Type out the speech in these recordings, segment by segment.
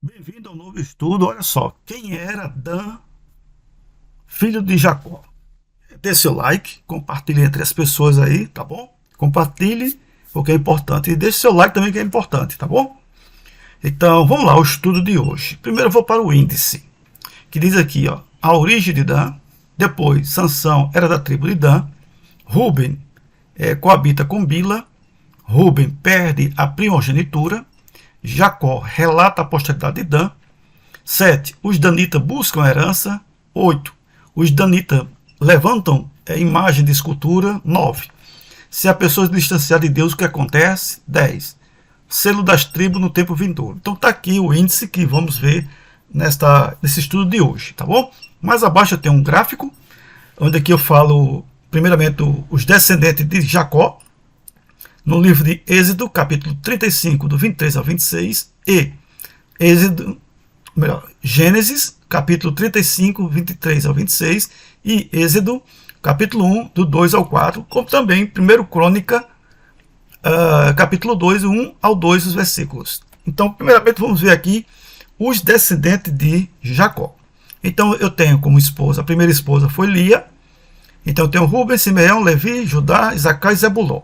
Bem-vindo ao novo estudo. Olha só, quem era Dan, filho de Jacó? Dê seu like, compartilhe entre as pessoas aí, tá bom? Compartilhe, porque é importante. E deixe seu like também, que é importante, tá bom? Então, vamos lá, o estudo de hoje. Primeiro eu vou para o índice, que diz aqui, ó, a origem de Dan. Depois, Sansão era da tribo de Dan. Ruben coabita com Bila. Ruben perde a primogenitura. Jacó relata a posteridade de Dan. 7. Os danitas buscam herança. 8. Os danitas levantam imagem de escultura. 9. Se a pessoa se distanciar de Deus, o que acontece? 10. Selo das tribos no tempo vindouro. Então está aqui o índice que vamos ver nesse estudo de hoje, tá bom? Mais abaixo eu tenho um gráfico, onde aqui eu falo, primeiramente, os descendentes de Jacó, no livro de Êxodo, capítulo 35, do 23 ao 26, e Gênesis, capítulo 35, 23 ao 26, e Êxodo, capítulo 1, do 2 ao 4, como também 1 Crônica, capítulo 2, 1 ao 2, os versículos. Então, primeiramente, vamos ver aqui os descendentes de Jacó. Então, eu tenho como esposa, a primeira esposa foi Lia. Então, eu tenho Ruben, Simeão, Levi, Judá, Isacar e Zebulon.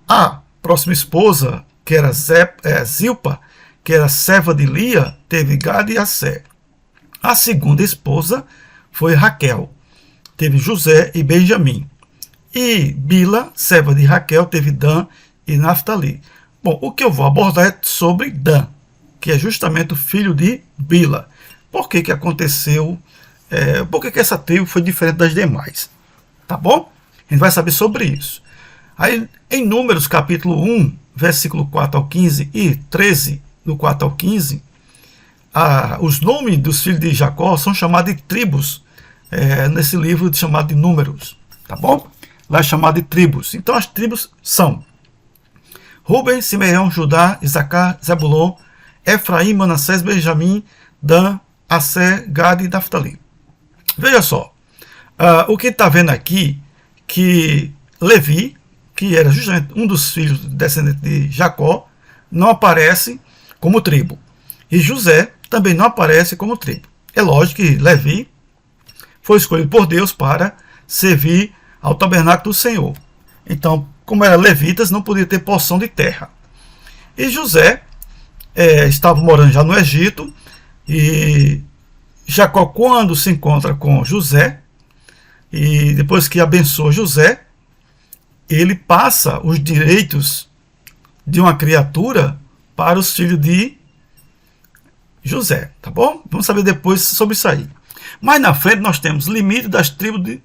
A próxima esposa, que era Zilpa, que era serva de Lia, teve Gad e Assé. A segunda esposa foi Raquel, teve José e Benjamim. E Bila, serva de Raquel, teve Dan e Naftali. Bom, o que eu vou abordar é sobre Dan, que é justamente o filho de Bila. Por que aconteceu? Por que essa tribo foi diferente das demais? Tá bom? A gente vai saber sobre isso. Aí, em Números, capítulo 1, versículo 4 ao 15 e 13, do 4 ao 15, os nomes dos filhos de Jacó são chamados de tribos, nesse livro chamado de Números, tá bom? Lá é chamado de tribos. Então, as tribos são Ruben, Simeão, Judá, Isacar, Zebulon, Efraim, Manassés, Benjamim, Dan, Assé, Gad e Naftali. Veja só, o que está vendo aqui, que Levi, que era justamente um dos filhos descendentes de Jacó, não aparece como tribo. E José também não aparece como tribo. É lógico que Levi foi escolhido por Deus para servir ao tabernáculo do Senhor. Então, como era levitas, não podia ter porção de terra. E José estava morando já no Egito, e Jacó, quando se encontra com José, e depois que abençoa José, ele passa os direitos de uma criatura para os filhos de José, tá bom? Vamos saber depois sobre isso aí. Mais na frente nós temos limite das tribos,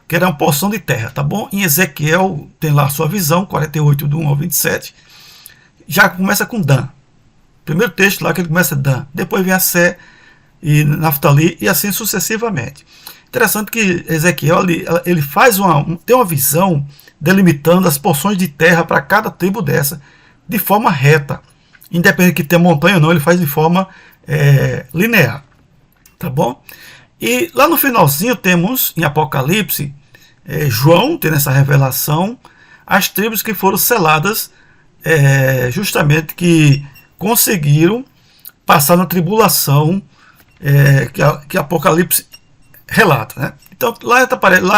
que era uma porção de terra, tá bom? Em Ezequiel tem lá a sua visão, 48 do 1 ao 27, já começa com Dan. Primeiro texto lá que ele começa Dan, depois vem Assé e Naftali e assim sucessivamente. Interessante que Ezequiel ele tem uma visão delimitando as porções de terra para cada tribo dessa de forma reta, independente que tenha montanha ou não, ele faz de forma linear, tá bom? E lá no finalzinho temos em Apocalipse João tendo essa revelação, as tribos que foram seladas, justamente que conseguiram passar na tribulação que Apocalipse relata, né? Então lá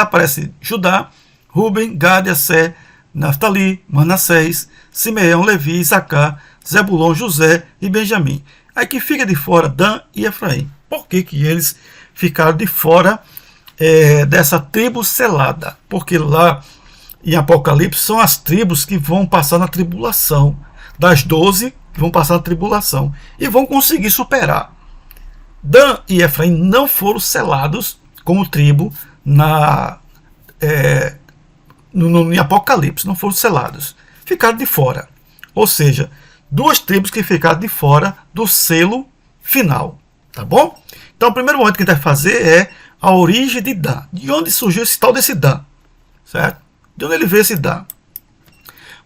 aparece Judá, Ruben, Gad, Assé, Naftali, Manassés, Simeão, Levi, Isacar, Zebulon, José e Benjamim. Aí que fica de fora Dan e Efraim. Por que eles ficaram de fora dessa tribo selada? Porque lá em Apocalipse são as tribos que vão passar na tribulação, das 12 que vão passar na tribulação e vão conseguir superar. Dan e Efraim não foram selados como tribo em Apocalipse, não foram selados, ficaram de fora. Ou seja, duas tribos que ficaram de fora do selo final, tá bom? Então, o primeiro momento que a gente vai fazer é a origem de Dan. De onde surgiu esse tal desse Dan? Certo? De onde ele veio esse Dan?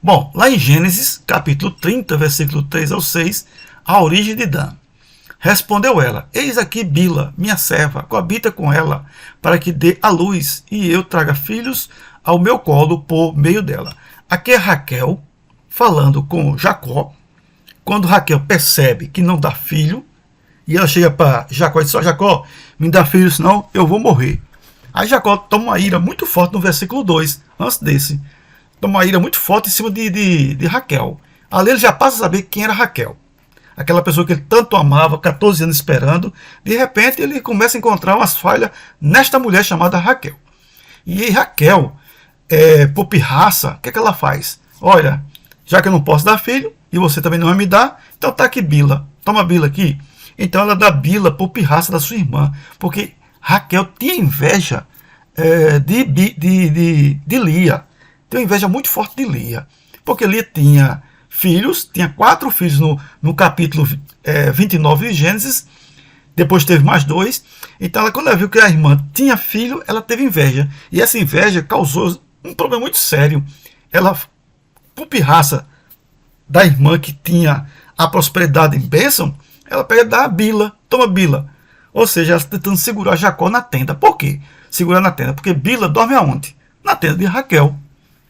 Bom, lá em Gênesis, capítulo 30, versículo 3 ao 6, a origem de Dan. Respondeu ela: eis aqui Bila, minha serva, coabita com ela, para que dê à luz, e eu traga filhos ao meu colo por meio dela. Aqui é Raquel falando com Jacó, quando Raquel percebe que não dá filho, e ela chega para Jacó e diz: ó, Jacó, me dá filho, senão eu vou morrer. Aí Jacó toma uma ira muito forte no versículo 2, antes desse. Toma uma ira muito forte em cima de Raquel. Ali ele já passa a saber quem era Raquel. Aquela pessoa que ele tanto amava, 14 anos esperando. De repente ele começa a encontrar umas falhas nesta mulher chamada Raquel. E Raquel, por pirraça, o que é que ela faz? Olha, já que eu não posso dar filho, e você também não vai me dar, então tá aqui Bila. Toma Bila aqui. Então ela dá Bila por pirraça da sua irmã. Porque Raquel tinha inveja de Lia. Tem uma inveja muito forte de Lia. Porque Lia tinha filhos, tinha 4 filhos no capítulo 29 de Gênesis. Depois teve mais 2. Então ela, quando ela viu que a irmã tinha filho, ela teve inveja. E essa inveja causou um problema muito sério. Ela, por pirraça da irmã que tinha a prosperidade em bênção, ela pega e dá a Bila. Toma Bila. Ou seja, ela está tentando segurar Jacó na tenda. Por quê? Segurar na tenda. Porque Bila dorme aonde? Na tenda de Raquel.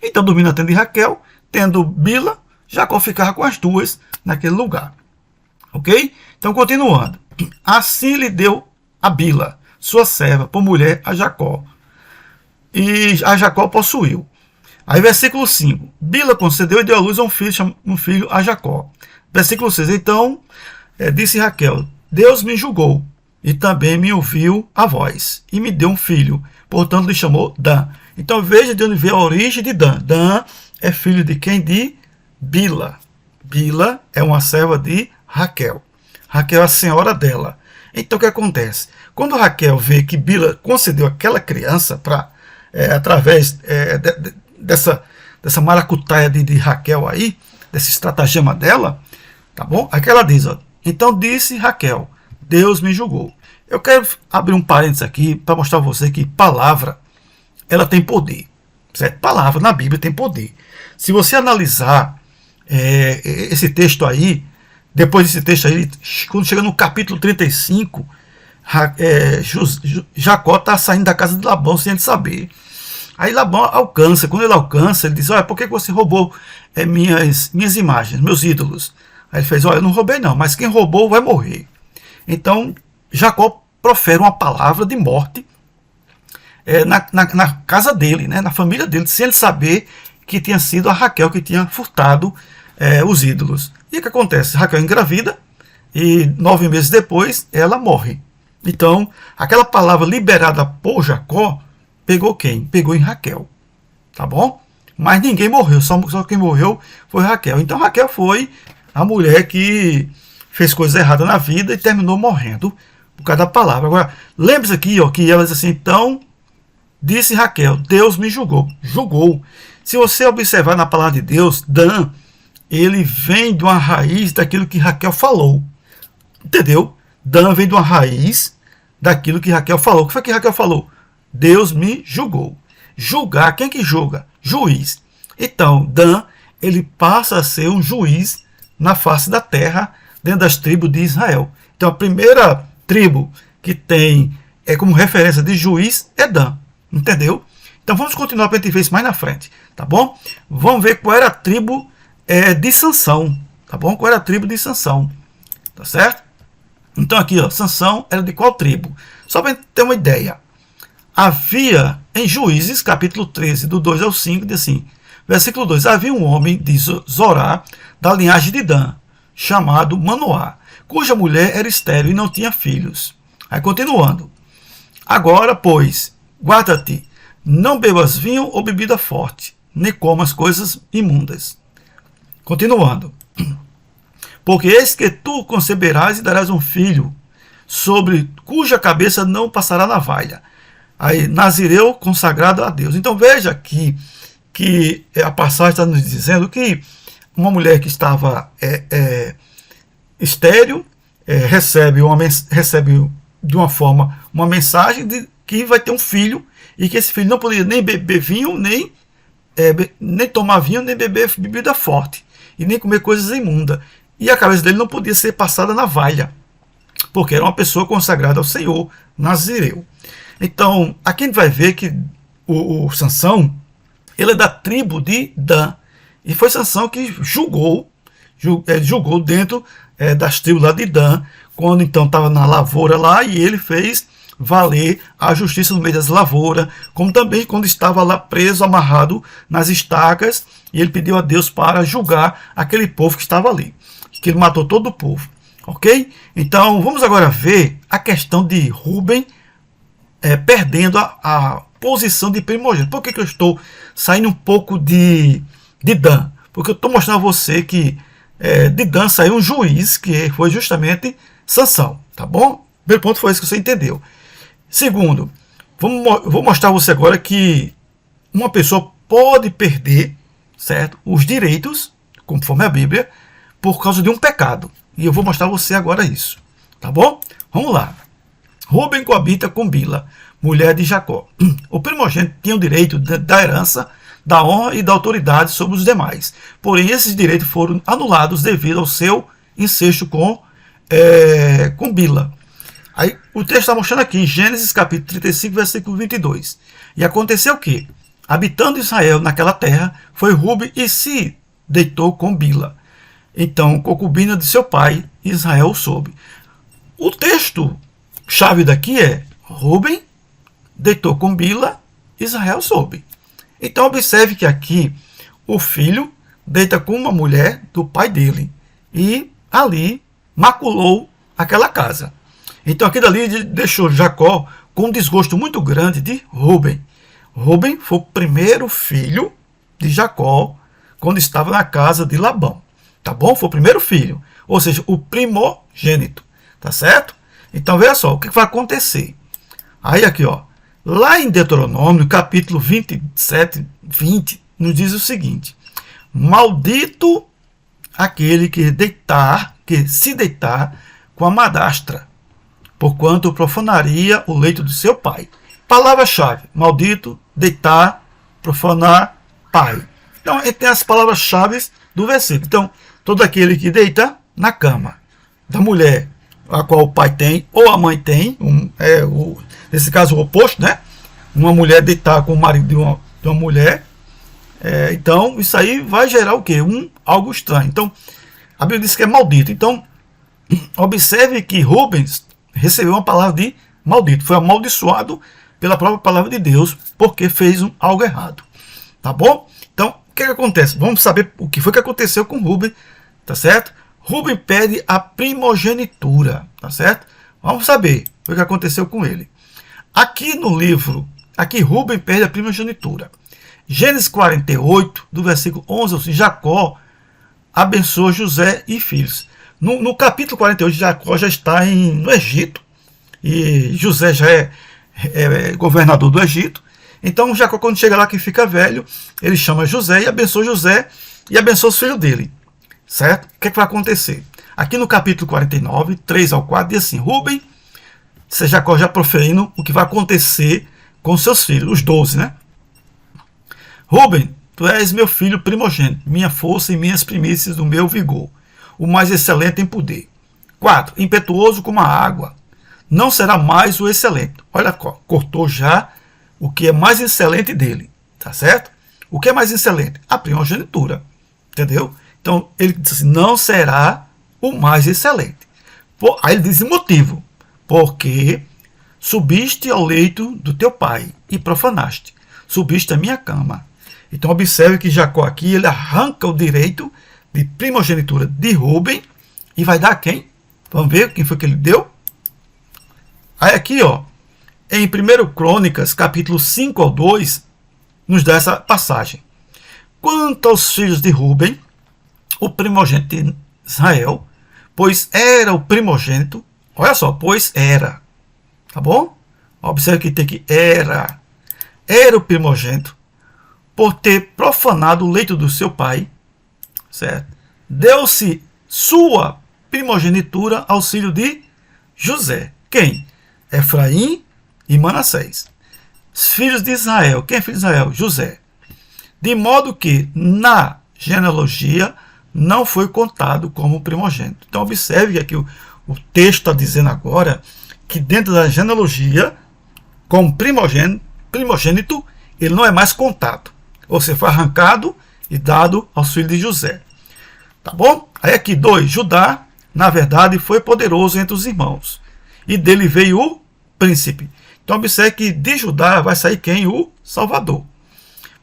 Então, dormindo na tenda de Raquel, tendo Bila, Jacó ficava com as duas naquele lugar. Ok? Então, continuando. Assim lhe deu a Bila, sua serva, por mulher a Jacó. E a Jacó possuiu. Aí, versículo 5. Bila concedeu e deu à luz a um filho a Jacó. Versículo 6. Então, disse Raquel: Deus me julgou e também me ouviu a voz e me deu um filho. Portanto, lhe chamou Dan. Então, veja de onde veio a origem de Dan. Dan é filho de quem? De Bila. Bila é uma serva de Raquel. Raquel é a senhora dela. Então, o que acontece? Quando Raquel vê que Bila concedeu aquela criança para através dessa maracutaia de Raquel aí, desse estratagema dela, tá bom? Aqui ela diz, ó, então disse Raquel: Deus me julgou. Eu quero abrir um parênteses aqui para mostrar a você que palavra, ela tem poder. Certo? Palavra na Bíblia tem poder. Se você analisar esse texto aí, depois desse texto aí, quando chega no capítulo 35, Jacó está saindo da casa de Labão sem ele saber. Aí Labão alcança. Quando ele alcança, ele diz: olha, por que você roubou minhas imagens, meus ídolos? Aí ele fez: olha, eu não roubei não, mas quem roubou vai morrer. Então Jacó profere uma palavra de morte na casa dele, né, na família dele, sem ele saber que tinha sido a Raquel que tinha furtado os ídolos. E o que acontece? Raquel engravida e 9 meses depois ela morre. Então aquela palavra liberada por Jacó pegou quem? Pegou em Raquel. Tá bom? Mas ninguém morreu, só quem morreu foi Raquel. Então Raquel foi a mulher que fez coisas erradas na vida e terminou morrendo por causa da palavra. Agora, lembre-se aqui, ó, que ela diz assim: então disse Raquel: Deus me julgou. Julgou. Se você observar na palavra de Deus, Dan, ele vem de uma raiz daquilo que Raquel falou. Entendeu? Dan vem de uma raiz daquilo que Raquel falou. O que foi que Raquel falou? Deus me julgou. Julgar, quem que julga? Juiz. Então, Dan, ele passa a ser um juiz na face da terra, dentro das tribos de Israel. Então, a primeira tribo que tem como referência de juiz é Dan. Entendeu? Então, vamos continuar para a gente ver isso mais na frente. Tá bom? Vamos ver qual era a tribo de Sansão. Tá bom? Qual era a tribo de Sansão. Tá certo? Então, aqui, ó, Sansão era de qual tribo? Só para a gente ter uma ideia. Havia em Juízes, capítulo 13, do 2 ao 5, diz assim, versículo 2, havia um homem de Zorá, da linhagem de Dan, chamado Manoá, cuja mulher era estéril e não tinha filhos. Aí continuando, agora, pois, guarda-te, não bebas vinho ou bebida forte, nem comas coisas imundas. Continuando, porque eis que tu conceberás e darás um filho, sobre cuja cabeça não passará navalha. Aí, Nazireu consagrado a Deus. Então veja que a passagem está nos dizendo que uma mulher que estava estéril recebe de uma forma uma mensagem de que vai ter um filho e que esse filho não poderia nem beber vinho, nem tomar vinho, nem beber bebida forte e nem comer coisas imundas. E a cabeça dele não podia ser passada na valha, porque era uma pessoa consagrada ao Senhor, Nazireu. Então, aqui a gente vai ver que o Sansão, ele é da tribo de Dan. E foi Sansão que julgou julgou dentro das tribos lá de Dan, quando então estava na lavoura lá, e ele fez valer a justiça no meio das lavouras, como também quando estava lá preso, amarrado nas estacas, e ele pediu a Deus para julgar aquele povo que estava ali, que ele matou todo o povo, ok? Então vamos agora ver a questão de Rúben perdendo a posição de primogênito. Por que eu estou saindo um pouco de Dan? Porque eu estou mostrando a você que de Dan saiu um juiz, que foi justamente Sansão, tá bom? Primeiro ponto foi isso que você entendeu. Segundo, vou mostrar a você agora que uma pessoa pode perder, certo, os direitos, conforme a Bíblia, por causa de um pecado. E eu vou mostrar a você agora isso, tá bom? Vamos lá. Rúben coabita com Bila, mulher de Jacó. O primogênito tinha o direito da herança, da honra e da autoridade sobre os demais. Porém, esses direitos foram anulados devido ao seu incesto com Bila. Aí o texto está mostrando aqui, em Gênesis capítulo 35, versículo 22. E aconteceu o quê? Habitando Israel naquela terra, foi Rúben e se deitou com Bila. Então, concubina de seu pai, Israel soube. O texto chave daqui é Rúben deitou com Bila, Israel soube. Então observe que aqui o filho deita com uma mulher do pai dele e ali maculou aquela casa. Então aquilo ali deixou Jacó com um desgosto muito grande de Rúben. Rúben foi o primeiro filho de Jacó quando estava na casa de Labão. Tá bom? Foi o primeiro filho. Ou seja, o primogênito. Tá certo? Então veja só, o que vai acontecer? Aí aqui, ó. Lá em Deuteronômio, capítulo 27, 20, nos diz o seguinte: maldito aquele que se deitar com a madrastra, porquanto profanaria o leito do seu pai. Palavra-chave: maldito, deitar, profanar, pai. Então, tem as palavras-chave do versículo. Então, todo aquele que deita na cama da mulher a qual o pai tem ou a mãe tem, nesse caso o oposto, né? Uma mulher deitar com o marido de uma mulher, então isso aí vai gerar o quê? Algo estranho. Então, a Bíblia diz que é maldito. Então, observe que Rubens recebeu uma palavra de maldito, foi amaldiçoado pela própria palavra de Deus, porque fez algo errado. Tá bom? Então, o que acontece? Vamos saber o que foi que aconteceu com Rúben, tá certo? Rúben perde a primogenitura, tá certo? Vamos saber o que aconteceu com ele. Aqui no livro, Rúben perde a primogenitura. Gênesis 48, do versículo 11, Jacó abençoa José e filhos. No capítulo 48, Jacó já está no Egito, e José já é governador do Egito. Então Jacó, quando chega lá que fica velho, ele chama José e abençoa os filhos dele. Certo? O que vai acontecer? Aqui no capítulo 49, 3 ao 4, diz assim: Rúben, Jacó já proferindo o que vai acontecer com seus filhos, os 12, né? Rúben, tu és meu filho primogênito, minha força e minhas primícias do meu vigor, o mais excelente em poder. 4. Impetuoso como a água, não será mais o excelente. Olha, cortou já o que é mais excelente dele, tá certo? O que é mais excelente? A primogenitura, entendeu? Então, ele diz assim, não será o mais excelente. Aí ele diz o motivo. Porque subiste ao leito do teu pai e profanaste. Subiste a minha cama. Então, observe que Jacó aqui, ele arranca o direito de primogenitura de Rúben e vai dar a quem? Vamos ver quem foi que ele deu? Aí aqui, ó, em 1 Crônicas, capítulo 5 ao 2, nos dá essa passagem. Quanto aos filhos de Rúben, o primogênito de Israel, pois era o primogênito, olha só, pois era, tá bom? Observe que tem que era o primogênito, por ter profanado o leito do seu pai, certo? Deu-se sua primogenitura ao filho de José. Quem? Efraim e Manassés. Os filhos de Israel. Quem é filho de Israel? José. De modo que, na genealogia, não foi contado como primogênito. Então, observe que aqui o texto está dizendo agora que dentro da genealogia, como primogênito, ele não é mais contado. Ou seja, foi arrancado e dado aos filhos de José. Tá bom? Aí aqui 2, Judá, na verdade, foi poderoso entre os irmãos, e dele veio o príncipe. Então observe que de Judá vai sair quem? O Salvador.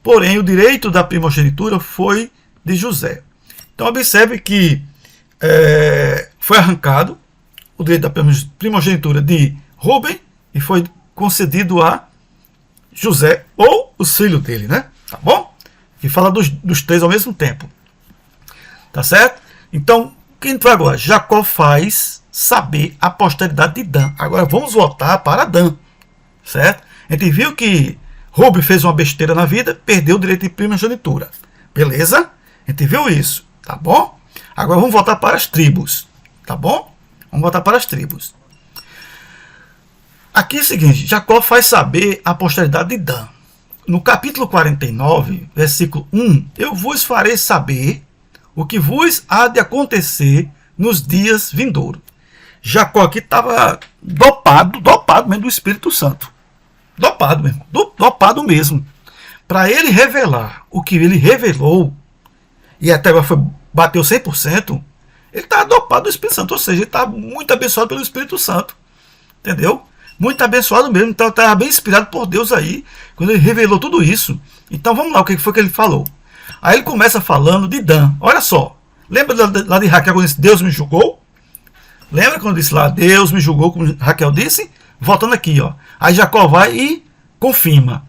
Porém, o direito da primogenitura foi de José. Então observe que foi arrancado o direito da primogenitura de Rúben e foi concedido a José, ou os filhos dele, né? Tá bom? Que fala dos três ao mesmo tempo. Tá certo? Então, quem vai agora? Jacó faz saber a posteridade de Dan. Agora vamos voltar para Dan. Certo? A gente viu que Rúben fez uma besteira na vida, perdeu o direito de primogenitura. Beleza? A gente viu isso. Tá bom? Agora vamos voltar para as tribos. Tá bom? Vamos voltar para as tribos. Aqui é o seguinte, Jacó faz saber a posteridade de Dan. No capítulo 49, versículo 1, eu vos farei saber o que vos há de acontecer nos dias vindouros. Jacó aqui estava dopado mesmo do Espírito Santo. Dopado mesmo, dopado mesmo. Para ele revelar o que ele revelou, e até agora bateu 100%, ele estava dopado do Espírito Santo, ou seja, ele estava muito abençoado pelo Espírito Santo. Entendeu? Muito abençoado mesmo, então estava bem inspirado por Deus aí, quando ele revelou tudo isso. Então vamos lá, o que foi que ele falou? Aí ele começa falando de Dan, olha só, lembra lá de Raquel quando disse, Deus me julgou? Lembra quando disse lá, Deus me julgou, como Raquel disse? Voltando aqui, ó. Aí Jacó vai e confirma,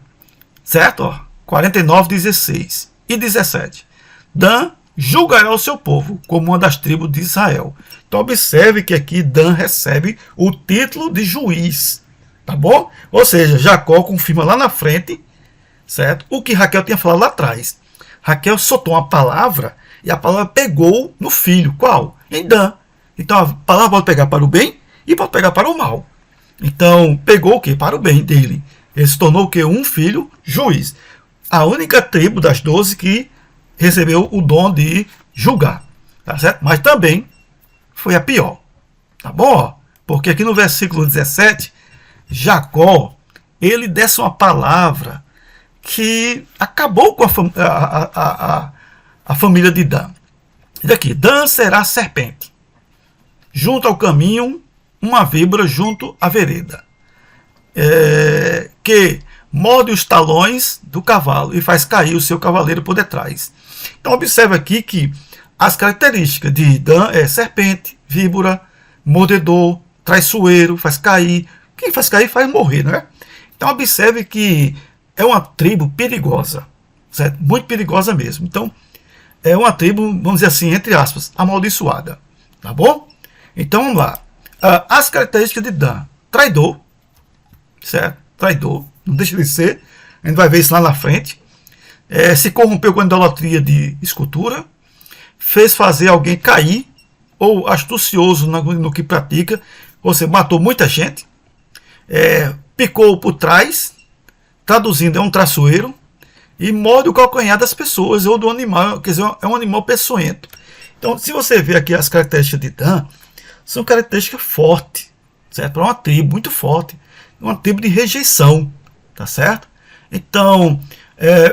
certo? Ó, 49, 16 e 17. Dan julgará o seu povo como uma das tribos de Israel. Então observe que aqui Dan recebe o título de juiz, tá bom? Ou seja, Jacó confirma lá na frente, certo? O que Raquel tinha falado lá atrás. Raquel soltou uma palavra e a palavra pegou no filho. Qual? Em Dan. Então a palavra pode pegar para o bem e pode pegar para o mal. Então pegou o que? Para o bem dele. Ele se tornou o que? Um filho juiz. A única tribo das 12 que recebeu o dom de julgar, tá certo? Mas também foi a pior, tá bom? Porque aqui no versículo 17, Jacó, ele desse uma palavra que acabou com a família de Dan. E daqui, Dan será serpente, junto ao caminho, uma víbora junto à vereda, que morde os talões do cavalo e faz cair o seu cavaleiro por detrás. Então observe aqui que as características de Dan é serpente, víbora, mordedor, traiçoeiro, faz cair. Quem faz cair faz morrer, não é? Então observe que é uma tribo perigosa, certo? Muito perigosa mesmo. Então é uma tribo, vamos dizer assim, entre aspas, amaldiçoada, tá bom? Então vamos lá. As características de Dan: traidor, certo? Traidor, não deixa de ser. A gente vai ver isso lá na frente. Se corrompeu com a idolatria de escultura, fez fazer alguém cair, ou astucioso no que pratica, ou seja, matou muita gente, picou por trás, traduzindo, é um traiçoeiro, e morde o calcanhar das pessoas ou do animal, quer dizer, é um animal peçonhento. Então, se você ver aqui as características de Dan, são características fortes, certo? Para uma tribo muito forte, uma tribo de rejeição, tá certo? Então,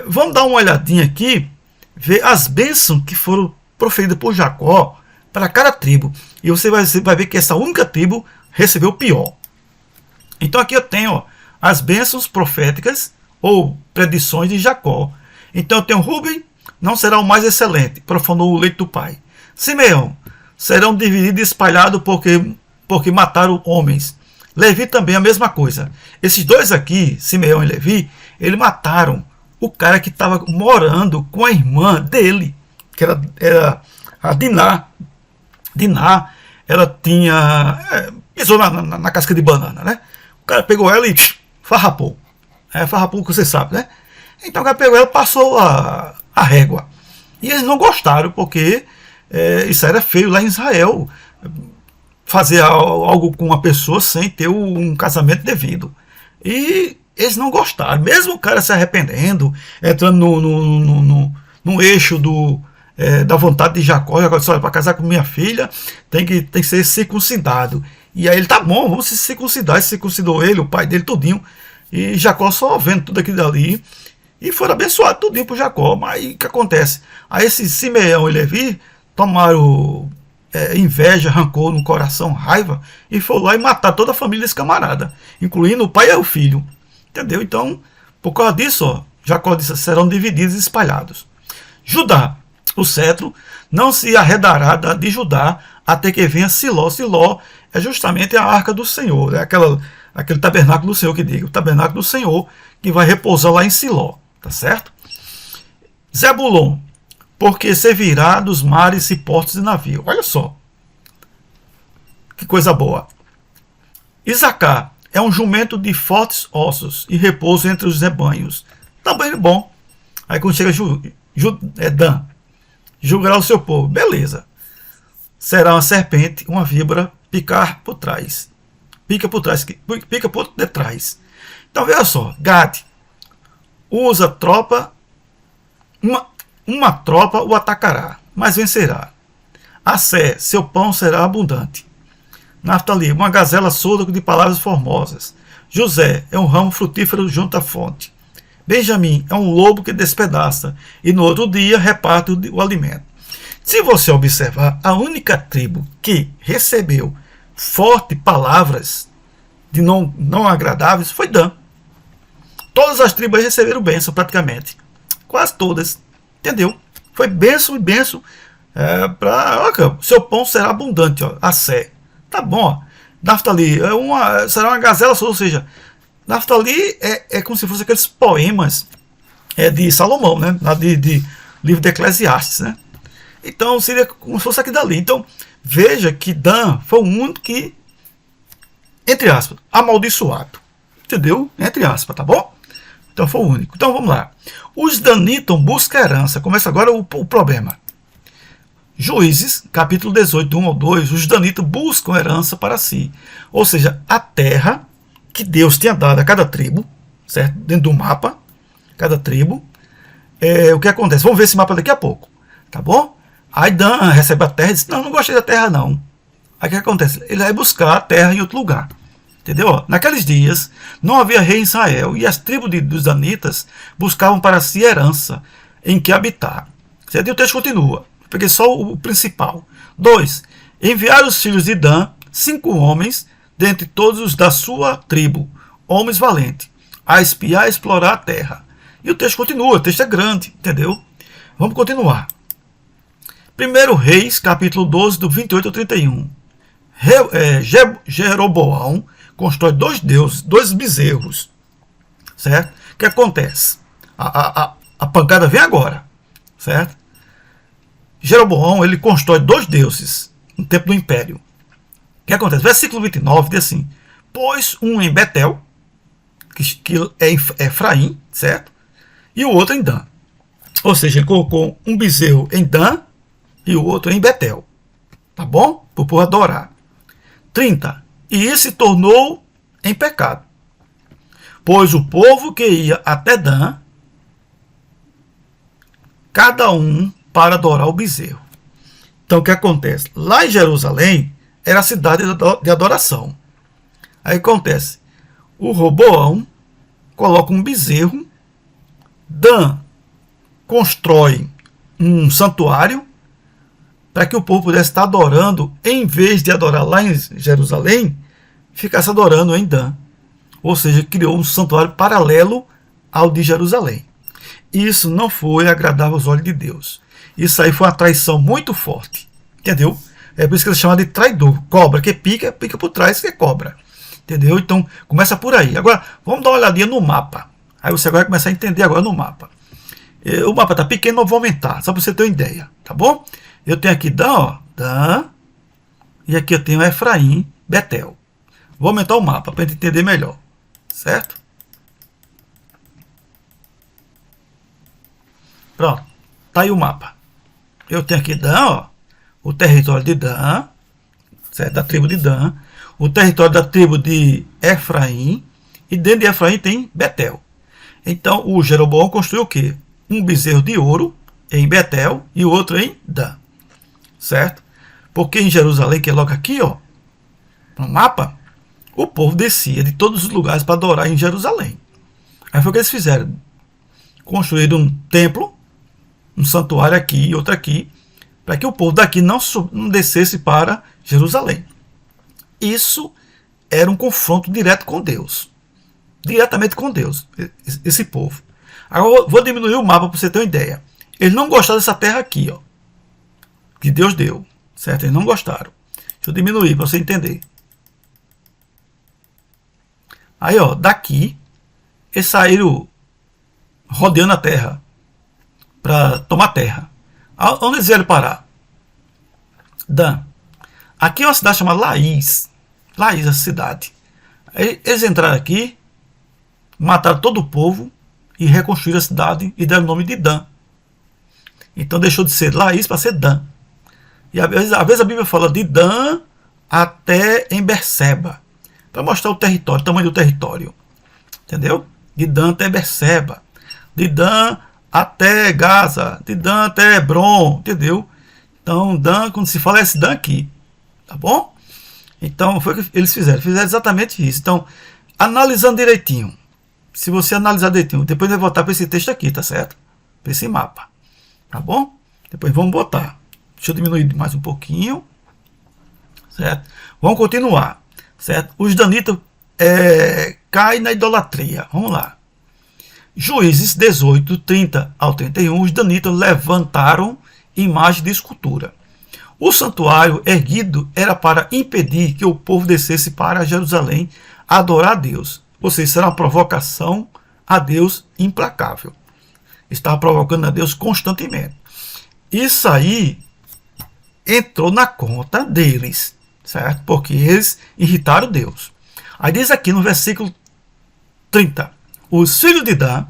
vamos dar uma olhadinha aqui, ver as bênçãos que foram proferidas por Jacó para cada tribo. E você vai ver que essa única tribo recebeu o pior. Então aqui eu tenho as bênçãos proféticas ou predições de Jacó. Então eu tenho Rúben, não será o mais excelente, profanou o leito do pai. Simeão, serão divididos e espalhados porque mataram homens. Levi também a mesma coisa. Esses dois aqui, Simeão e Levi, eles mataram o cara que estava morando com a irmã dele, que era a Diná. Diná, ela tinha... pisou na casca de banana, né? O cara pegou ela e farrapou. Farrapou, que você sabe, né? Então o cara pegou ela e passou a régua. E eles não gostaram, porque isso era feio lá em Israel. Fazer algo com uma pessoa sem ter um casamento devido. E eles não gostaram. Mesmo o cara se arrependendo, entrando no eixo da vontade de Jacó. Jacó disse, olha, para casar com minha filha tem que ser circuncidado. E aí ele, tá bom, vamos se circuncidar. E circuncidou ele, o pai dele, tudinho. E Jacó só vendo tudo aquilo dali. E foram abençoados tudinho por Jacó. Mas o que acontece? Aí esse Simeão e Levi tomaram inveja, rancor no coração, raiva, e foram lá e mataram toda a família desse camarada, incluindo o pai e o filho. Entendeu? Então, por causa disso, ó, Jacó disse, serão divididos e espalhados. Judá, o cetro, não se arredará de Judá até que venha Siló. Siló é justamente a arca do Senhor, é aquele tabernáculo do Senhor que diga, o tabernáculo do Senhor que vai repousar lá em Siló, tá certo? Zebulon, porque servirá dos mares e portos de navio. Olha só, que coisa boa. Isacar é um jumento de fortes ossos e repouso entre os rebanhos. Também bom. Aí quando chega Dan, julgará o seu povo. Beleza. Será uma serpente, uma víbora, picar por trás. Pica por trás, pica por detrás. Então veja só, Gad usa tropa, uma tropa o atacará, mas vencerá. Assé, seu pão será abundante. Naftali, uma gazela surda de palavras formosas. José é um ramo frutífero junto à fonte. Benjamim é um lobo que despedaça e no outro dia reparte o alimento. Se você observar, a única tribo que recebeu fortes palavras de não agradáveis foi Dan. Todas as tribos receberam bênção praticamente. Quase todas. Entendeu? Foi bênção e bênção. Seu pão será abundante. Ó, Assé. Tá bom. Ó. Naftali será uma gazela, ou seja, Naftali é como se fosse aqueles poemas de Salomão, né? De livro de Eclesiastes, né? Então seria como se fosse aqui dali. Então veja que Dan foi o único que, entre aspas, amaldiçoado. Entendeu? Entre aspas, tá bom? Então foi o único. Então vamos lá. Os danitas buscam herança. Começa agora o problema. Juízes, capítulo 18, do 1 ao 2, os danitas buscam herança para si. Ou seja, a terra que Deus tinha dado a cada tribo, certo? Dentro do mapa, cada tribo. O que acontece? Vamos ver esse mapa daqui a pouco, tá bom? Aí Dan recebe a terra e diz, não gostei da terra não. Aí o que acontece? Ele vai buscar a terra em outro lugar. Entendeu? Naqueles dias não havia rei em Israel e as tribos dos danitas buscavam para si herança em que habitar. Certo? E o texto continua, porque só o principal. 2. Enviaram os filhos de Dan 5 homens dentre todos os da sua tribo, homens valentes, a espiar e explorar a terra. E o texto continua, o texto é grande, entendeu? Vamos continuar. 1 Reis, capítulo 12, do 28 ao 31. Jeroboão constrói 2 deuses, 2 bezerros. Certo? O que acontece? A pancada vem agora. Certo? Jeroboão, ele constrói 2 deuses no tempo do império. O que acontece? Versículo 29 diz assim: pôs um em Betel, que é Efraim, certo? E o outro em Dan. Ou seja, ele colocou um bezerro em Dan e o outro em Betel. Tá bom? Para o povo adorar. 30. E isso se tornou em pecado. Pois o povo que ia até Dan, cada um para adorar o bezerro. Então o que acontece? Lá em Jerusalém era a cidade de adoração. Aí acontece, o Roboão coloca um bezerro, Dan constrói um santuário para que o povo pudesse estar adorando, em vez de adorar lá em Jerusalém, ficasse adorando em Dan. Ou seja, criou um santuário paralelo ao de Jerusalém. Isso não foi agradável aos olhos de Deus. Isso aí foi uma traição muito forte. Entendeu? É por isso que ele chama de traidor. Cobra que pica por trás que é cobra. Entendeu? Então, começa por aí. Agora, vamos dar uma olhadinha no mapa. Aí você vai começar a entender agora no mapa. O mapa está pequeno, mas eu vou aumentar, só para você ter uma ideia. Tá bom? Eu tenho aqui Dan, e aqui eu tenho Efraim, Betel. Vou aumentar o mapa para a gente entender melhor. Certo? Pronto. Tá aí o mapa. Eu tenho aqui Dan, o território de Dan, certo? Da tribo de Dan. O território da tribo de Efraim. E dentro de Efraim tem Betel. Então o Jeroboão construiu o quê? Um bezerro de ouro em Betel e o outro em Dan. Certo? Porque em Jerusalém, que é logo aqui, ó, no mapa, o povo descia de todos os lugares para adorar em Jerusalém. Aí foi o que eles fizeram. Construíram um templo, um santuário aqui e outro aqui, para que o povo daqui não descesse para Jerusalém. Isso era um confronto direto com Deus. Diretamente com Deus, esse povo. Agora eu vou diminuir o mapa para você ter uma ideia. Eles não gostaram dessa terra aqui, ó, que Deus deu, certo? Eles não gostaram. Deixa eu diminuir para você entender. Aí, ó, daqui, eles saíram rodeando a terra para tomar terra. Onde eles vieram parar? Dan. Aqui é uma cidade chamada Laís. Laís, a cidade. Eles entraram aqui, mataram todo o povo e reconstruíram a cidade e deram o nome de Dan. Então deixou de ser Laís para ser Dan. E às vezes a Bíblia fala de Dan até em Berseba, para mostrar o território, o tamanho do território. Entendeu? De Dan até Berseba. De Dan até Gaza. De Dan até Hebron. Entendeu? Então, Dan, quando se fala, é esse Dan aqui. Tá bom? Então, foi o que eles fizeram. Fizeram exatamente isso. Então, analisando direitinho. Se você analisar direitinho, depois vai voltar para esse texto aqui, tá certo? Para esse mapa. Tá bom? Depois vamos botar. Deixa eu diminuir mais um pouquinho. Certo? Vamos continuar. Certo? Os danitas caem na idolatria. Vamos lá. Juízes 18, 30 ao 31. Os danitas levantaram imagem de escultura. O santuário erguido era para impedir que o povo descesse para Jerusalém a adorar a Deus. Ou seja, isso era uma provocação a Deus implacável. Estava provocando a Deus constantemente. Isso aí entrou na conta deles, certo? Porque eles irritaram Deus. Aí diz aqui no versículo 30. Os filhos de Dan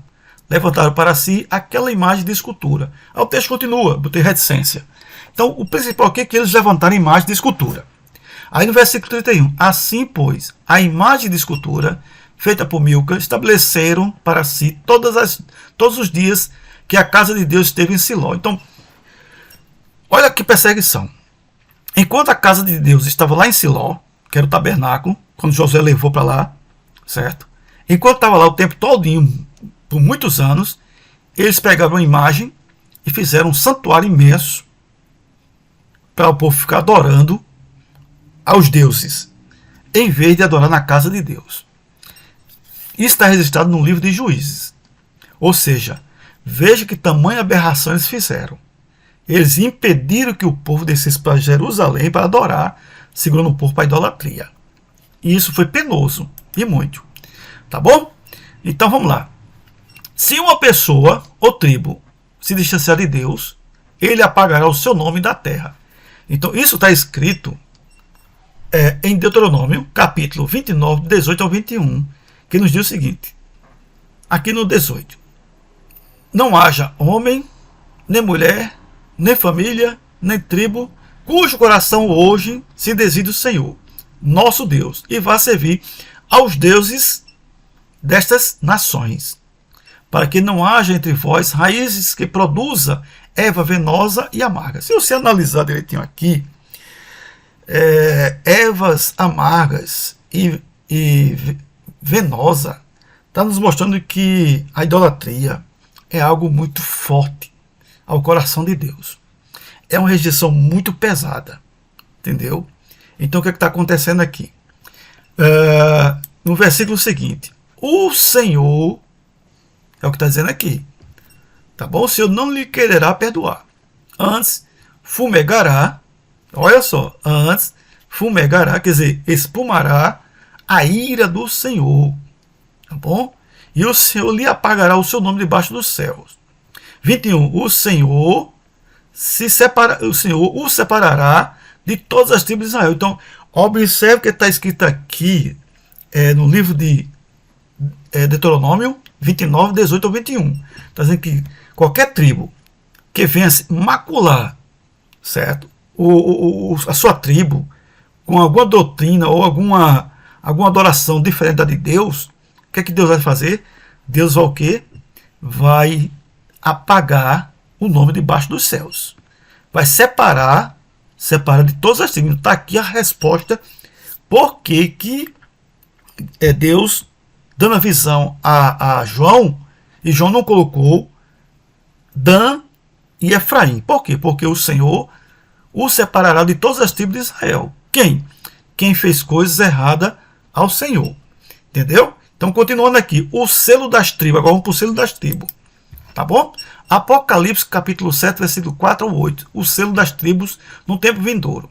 levantaram para si aquela imagem de escultura. Aí o texto continua, botei reticência. Então, o principal aqui é que eles levantaram a imagem de escultura. Aí no versículo 31. Assim, pois, a imagem de escultura feita por Milca estabeleceram para si todos os dias que a casa de Deus esteve em Siló. Então, olha que perseguição. Enquanto a casa de Deus estava lá em Siló, que era o tabernáculo, quando Josué levou para lá, certo? Enquanto estava lá o tempo todinho, por muitos anos, eles pegaram uma imagem e fizeram um santuário imenso para o povo ficar adorando aos deuses, em vez de adorar na casa de Deus. Isso está registrado no livro de Juízes. Ou seja, veja que tamanha aberração eles fizeram. Eles impediram que o povo descesse para Jerusalém para adorar, segurando o povo para a idolatria. E isso foi penoso, e muito. Tá bom? Então vamos lá. Se uma pessoa ou tribo se distanciar de Deus, ele apagará o seu nome da terra. Então isso está escrito em Deuteronômio, capítulo 29, 18 ao 21, que nos diz o seguinte. Aqui no 18. Não haja homem, nem mulher, nem família, nem tribo, cujo coração hoje se desvie do Senhor, nosso Deus, e vá servir aos deuses destas nações, para que não haja entre vós raízes que produza erva venosa e amarga. Se você analisar direitinho aqui, ervas amargas e venosa, está nos mostrando que a idolatria é algo muito forte ao coração de Deus. É uma rejeição muito pesada. Entendeu? Então o que está acontecendo aqui? No versículo seguinte. O Senhor, é o que está dizendo aqui. Tá bom? O Senhor não lhe quererá perdoar. Antes fumegará. Olha só. Antes fumegará, quer dizer, espumará a ira do Senhor. Tá bom? E o Senhor lhe apagará o seu nome debaixo dos céus. 21. O Senhor o separará de todas as tribos de Israel. Então, observe o que está escrito aqui no livro de Deuteronômio 29, 18 ao 21. Está dizendo que qualquer tribo que venha macular, certo? A sua tribo com alguma doutrina ou alguma adoração diferente da de Deus, o que é que Deus vai fazer? Deus vai o quê? Vai apagar o nome debaixo dos céus. Vai separar de todas as tribos. Está aqui a resposta por que Deus dando a visão a João, e João não colocou Dan e Efraim. Por quê? Porque o Senhor o separará de todas as tribos de Israel. Quem? Quem fez coisas erradas ao Senhor. Entendeu? Então, continuando aqui, o selo das tribos. Agora vamos para o selo das tribos. Tá bom? Apocalipse, capítulo 7, versículo 4 ao 8. O selo das tribos no tempo vindouro.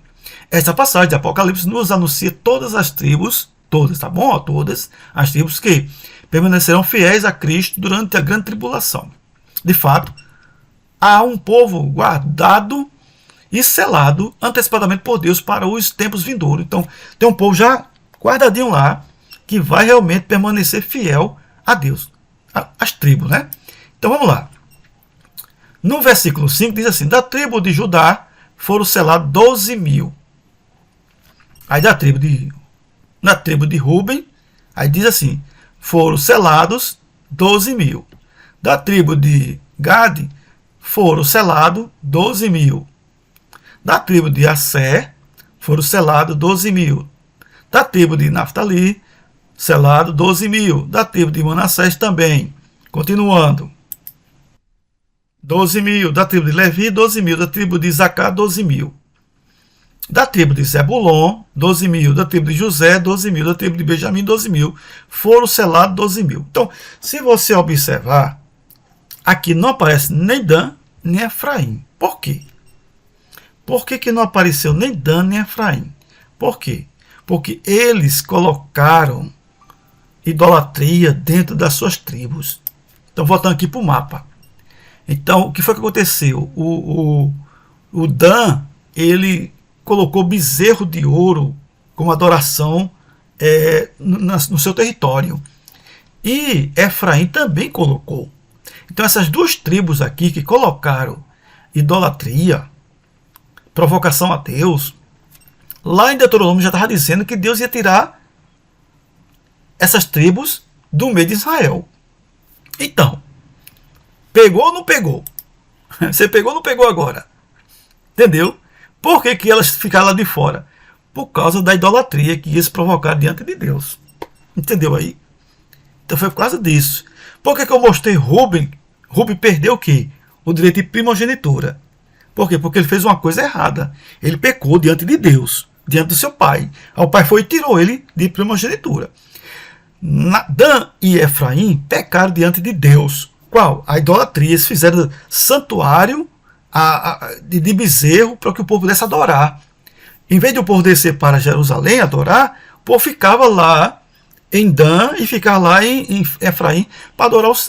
Esta passagem de Apocalipse nos anuncia todas as tribos, todas, tá bom? Todas as tribos que permanecerão fiéis a Cristo durante a grande tribulação. De fato, há um povo guardado e selado antecipadamente por Deus para os tempos vindouros. Então, tem um povo já guardadinho lá, que vai realmente permanecer fiel a Deus, as tribos, né? Então, vamos lá. No versículo 5 diz assim, da tribo de Judá foram selados 12.000. Aí na tribo de Ruben, aí diz assim, foram selados 12.000. Da tribo de Gade foram selados 12.000. Da tribo de Asser foram selados 12.000. Da tribo de Naftali, selado 12.000. Da tribo de Manassés também. Continuando. 12.000. Da tribo de Levi, 12.000. Da tribo de Isacar, 12.000. Da tribo de Zebulon, 12.000. Da tribo de José, 12.000. Da tribo de Benjamim, 12.000. Foram selados 12.000. Então, se você observar, aqui não aparece nem Dan, nem Efraim. Por quê? Por que não apareceu nem Dan, nem Efraim? Por quê? Porque eles colocaram idolatria dentro das suas tribos. Então, voltando aqui para o mapa. Então, o que foi que aconteceu? O Dan, ele colocou bezerro de ouro como adoração no seu território. E Efraim também colocou. Então, essas duas tribos aqui que colocaram idolatria, provocação a Deus, lá em Deuteronômio já estava dizendo que Deus ia tirar essas tribos do meio de Israel. Então, pegou ou não pegou? Você pegou ou não pegou agora? Entendeu? Por que elas ficaram lá de fora? Por causa da idolatria que ia se provocar diante de Deus. Entendeu aí? Então foi por causa disso. Por que eu mostrei Ruben? Ruben perdeu o quê? O direito de primogenitura. Por quê? Porque ele fez uma coisa errada. Ele pecou diante de Deus, diante do seu pai. Aí o pai foi e tirou ele de primogenitura. Dan e Efraim pecaram diante de Deus. Qual? A idolatria. Eles fizeram santuário de bezerro para que o povo pudesse adorar. Em vez de o povo descer para Jerusalém adorar, o povo ficava lá em Dan e ficava lá em Efraim para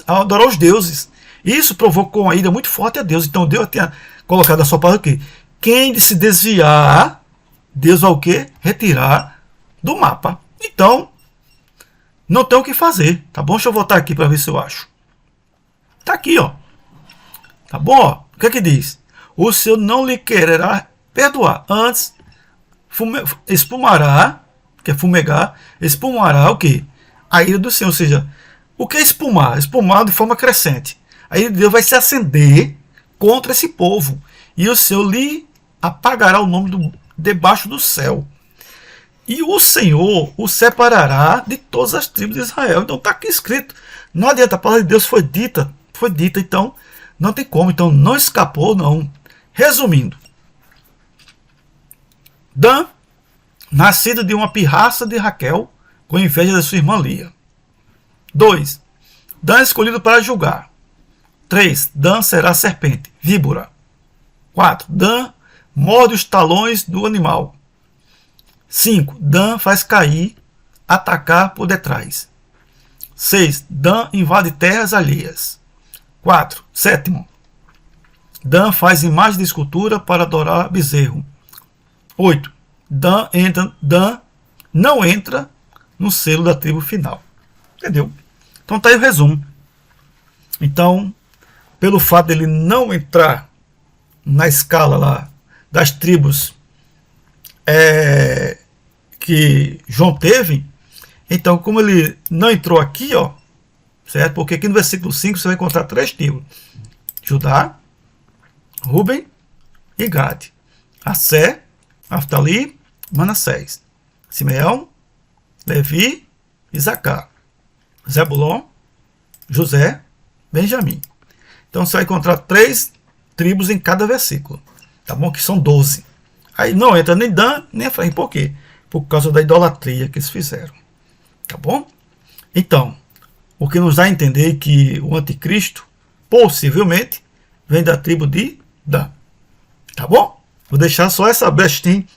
adorar os deuses. Isso provocou uma ira muito forte a Deus. Então Deus tinha colocado a sua palavra aqui. Quem se desviar, Deus vai o quê? Retirar do mapa. Então, não tem o que fazer. Tá bom? Deixa eu voltar aqui para ver se eu acho. Tá aqui, ó. Tá bom? Ó. O que é que diz? O Senhor não lhe quererá perdoar. Antes, espumará, que é fumegar, espumará o quê? A ira do Senhor. Ou seja, o que é espumar? Espumar de forma crescente. Aí Deus vai se acender contra esse povo. E o Senhor lhe apagará o nome debaixo do céu. E o Senhor o separará de todas as tribos de Israel. Então está aqui escrito. Não adianta, a palavra de Deus foi dita, então não tem como. Então não escapou, não. Resumindo. Dan, nascido de uma pirraça de Raquel, com inveja da sua irmã Lia. 2. Dan escolhido para julgar. 3. Dan será serpente, víbora. 4. Dan morde os talões do animal. 5. Dan faz cair, atacar por detrás. 6. Dan invade terras alheias. 4. 7. Dan faz imagem de escultura para adorar bezerro. 8. Dan não entra no selo da tribo final. Entendeu? Então tá aí o resumo. Então, pelo fato dele não entrar na escala lá das tribos que João teve, então como ele não entrou aqui, ó, certo? Porque aqui no versículo 5 você vai encontrar 3 tribos: Judá, Ruben e Gade, Asser, Naftali, Manassés, Simeão, Levi, Isacar, Zebulon, José, Benjamim. Então você vai encontrar 3 tribos em cada versículo, tá bom? Que são 12. Aí não entra nem Dan, nem Efraim. Por quê? Por causa da idolatria que eles fizeram. Tá bom? Então, o que nos dá a entender que o anticristo, possivelmente, vem da tribo de Dan. Tá bom? Vou deixar só essa bestinha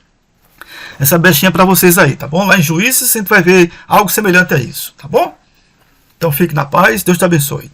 para vocês aí, tá bom? Lá em Juízes a gente vai ver algo semelhante a isso, tá bom? Então fique na paz, Deus te abençoe.